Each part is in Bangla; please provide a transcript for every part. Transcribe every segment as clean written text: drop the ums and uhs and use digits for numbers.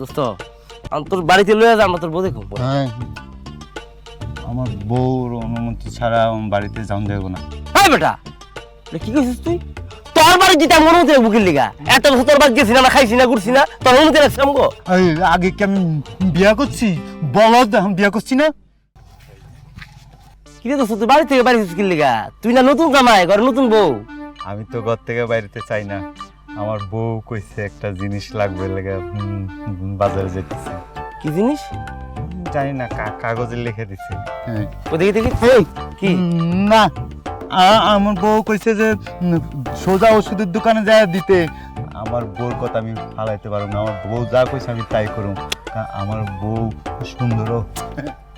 দোস্ত তোর বাড়িতে লয়ে যা, আমরা তোর বউ দেখো। হ্যাঁ, আমার বউর অনুমতি ছাড়া আমার বাড়িতে যাওয়া যাবে না। হ্যাঁ বেটা, কি কইছিস তুই? তোর বাড়ি যেতে আমার অনুমতি বুকির লিগা এত বছর তোর বাড়ি গেছি না, খাইছি না, ঘুরছি না, তোর অনুমতি রাখছিলাম গো। আগে কি আমি বিয়া করছি? বলদ, আমি বিয়া করছি না। কি রে দোস্ত, তুই বাড়ি থেকে বাড়ি কি লিগা? তুই না নতুন কামাই, ঘরে নতুন বউ। আমি তো ঘর থেকে বাইরেতে চাই না। আমার বউ কইছে একটা জিনিস লাগবে লেগে বাজারে যেতেছে। কি জিনিস জানি না, কাগজে লিখে দিছে। দেখি দেখি কি না, আমার বউ কইছে যে সোজা ওষুধের দোকানে যায় দিতে। আমার বউর কথা আমি ফালাইতে পারবো না। আমার বউ যা কইছে আমি তাই করুম। আমার বউ সুন্দর।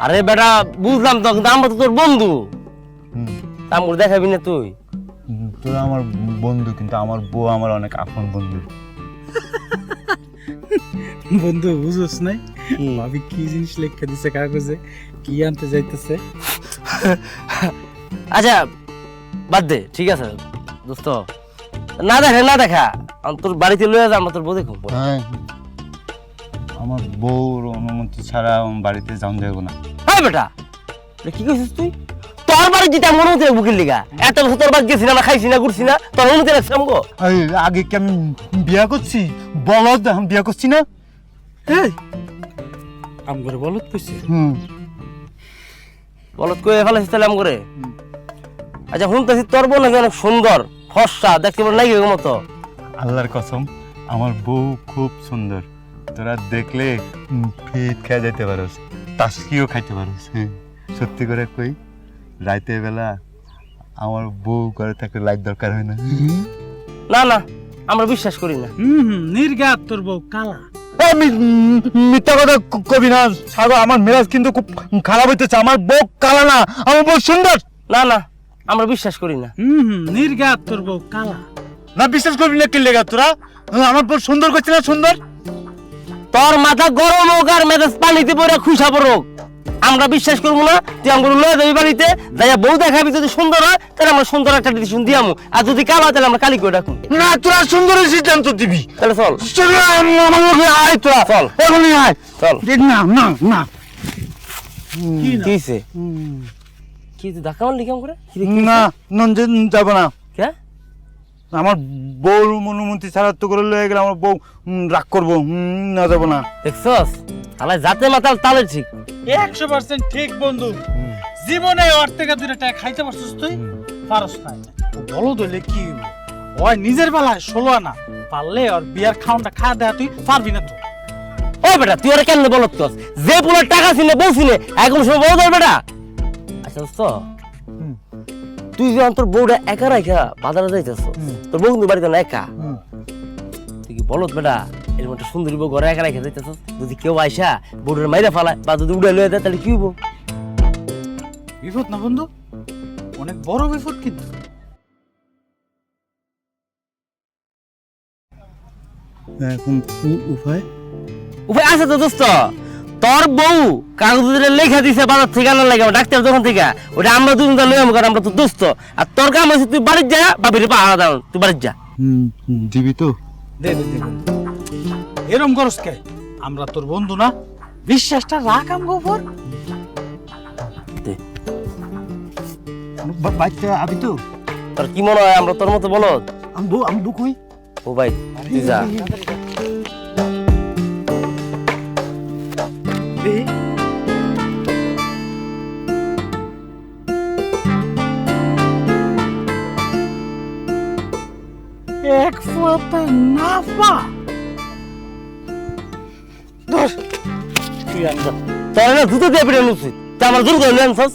আরে বেটা বুঝলাম তো, কিন্তু আমরা তো তোর বন্ধু, আমার দেখাবি না তুই? তোরা আমার বন্ধু, কিন্তু আমার বউ আমার অনেক আপন বন্ধু। বন্ধু বুঝোস নাই ভাবি কি জিনিস লেখা দিছে কাগজে, কি আনতে যাইতেছে। আচ্ছা বাদ দে, ঠিক আছে দোস্ত, না দেখা তোর বাড়িতে লয়ে যা, আমরা তোর বউ দেখো। হ্যাঁ, আমার বউর অনুমতি ছাড়া আমার বাড়িতে যাওয়া যাবে না। হ্যাঁ বেটা, কি কইছিস তুই? তোর বাড়ি যেতে আমার অনুমতি বুকির লিগা এত বছর তোর বাড়ি গেছি না, খাইছি না, ঘুরছি না, তোর অনুমতি রাখছিলাম গো। আগে কি আমি বিয়া করছি? বলদ, আমি বিয়া করছি না। এই আম করে বলত কইছে। বলত কয়ে ফেলাছিস তাহলে আম করে? আচ্ছা শুনতেছি তোর বোন নাকি অনেক সুন্দর, ফর্সা, দেখতে পারে নাকি মতো? আল্লাহর কসম, আমার বউ খুব সুন্দর। তোরা দেখলে ফিট খেয়ে যেতে পারোস, টাস্কিও খাইতে পারোস। সত্যি করে কই, রাইতে বেলা আমার বউ করে থাকলে লাইট দরকার হয় না। না না, আমরা বিশ্বাস করি না। নির্গাত তোর বউ কালা। আমি মিথ্যা কথা কবি না সাগো, আমার মেরাজ কিন্তু খুব খারাপ হইতেছে। আমার বউ কালা না, আমার বউ সুন্দর। না না, আমরা বিশ্বাস করি না। নির্গাত তোর বউ কালা। না, বিশ্বাস করবি না কি লেগা তোরা? আমার বউ সুন্দর করছে না? সুন্দর। তোর মাথা গরম হোক আর মেজাজ পানিতে পড়ে খুশা পড়ুক, আমরা বিশ্বাস করবো না। তুই আমাকে লয়ে যাবি বাড়িতে, যাই বউ দেখাবি, যদি সুন্দর হয় তাহলে আমরা সুন্দর একটা ডিসিশন দিয়ামু, আর যদি কালো হয় তাহলে আমরা কালি করে রাখুন। না, তোরা সুন্দরের সিদ্ধান্ত দিবি। তাহলে চল আয়, তোরা চল এখনই আয়। চল। না না না, কি হইছে? কি তুই ধাক্কা মারলি কেমন করে? না, নন্দন যাব না। কে? আমার বউর অনুমতি ছাড়া তো করে লয়ে গেলে আমার বউ রাগ করবো। না, যাবো না। দেখছস আলাই জাতে মাতাল তালে ঠিক। 100% ঠিক বন্ধু। জীবনে ওর থেকে দুইটা টাকা খাইতে পারছিস তুই? পারস না। বলো দলে কি ওই নিজের বেলায় 16 আনা পারলে ওর বিয়ার খাওনটা খা দেয়া তুই পারবি না তো। ও বেটা, তুই ওরা কেন বলত কস? যে পুরো টাকা ছিল বউ ছিল এখন সময় বউ ধর বেটা। আচ্ছা দোস্ত, তুই যে তোর বউটা একা রাখা বাজারে যাইতেছ, তোর বউ কিন্তু বাড়িতে না একা, তুই কি বলত বেটা? এর মধ্যে সুন্দরী বউ ঘরে একা রাখা যাইতেছ, যদি কেউ আইসা বউটার মাইরা ফালায় বা যদি উড়ে লয়ে দেয় তাহলে কি হইব? বিপদ না বন্ধু, অনেক বড় বিপদ। কিন্তু এখন উপায় উপায় আছে তো দোস্ত। তোর বউ কাগজে লেখা দিছে বাজার থেকে আনার লাগে, ডাক্তার যখন থেকে, ওটা আমরা দুজন লয়ে আমু, কারণ আমরা তো দোস্ত। আর তোর কাম আছে তুই বাড়ির যা, বাবির পাহাড়া দাও, তুই বাড়ির যা। দিবি তো? দে দে দে। এরম করস কে? আমরা তোর বন্ধু না? বিশ্বাসটা রাখ আমগো উপর। বাচ্চা আবি তো? তোর কি মনে হয় আমরা তোর মতো বলত? আমি বউ কই? ও ভাই তুই যা। এক ফোঁটা নাফা ধর তুই আনছ, তোর না জুতো দিয়ে পিটানো উচিত, তা আমার জোর করে আনছস।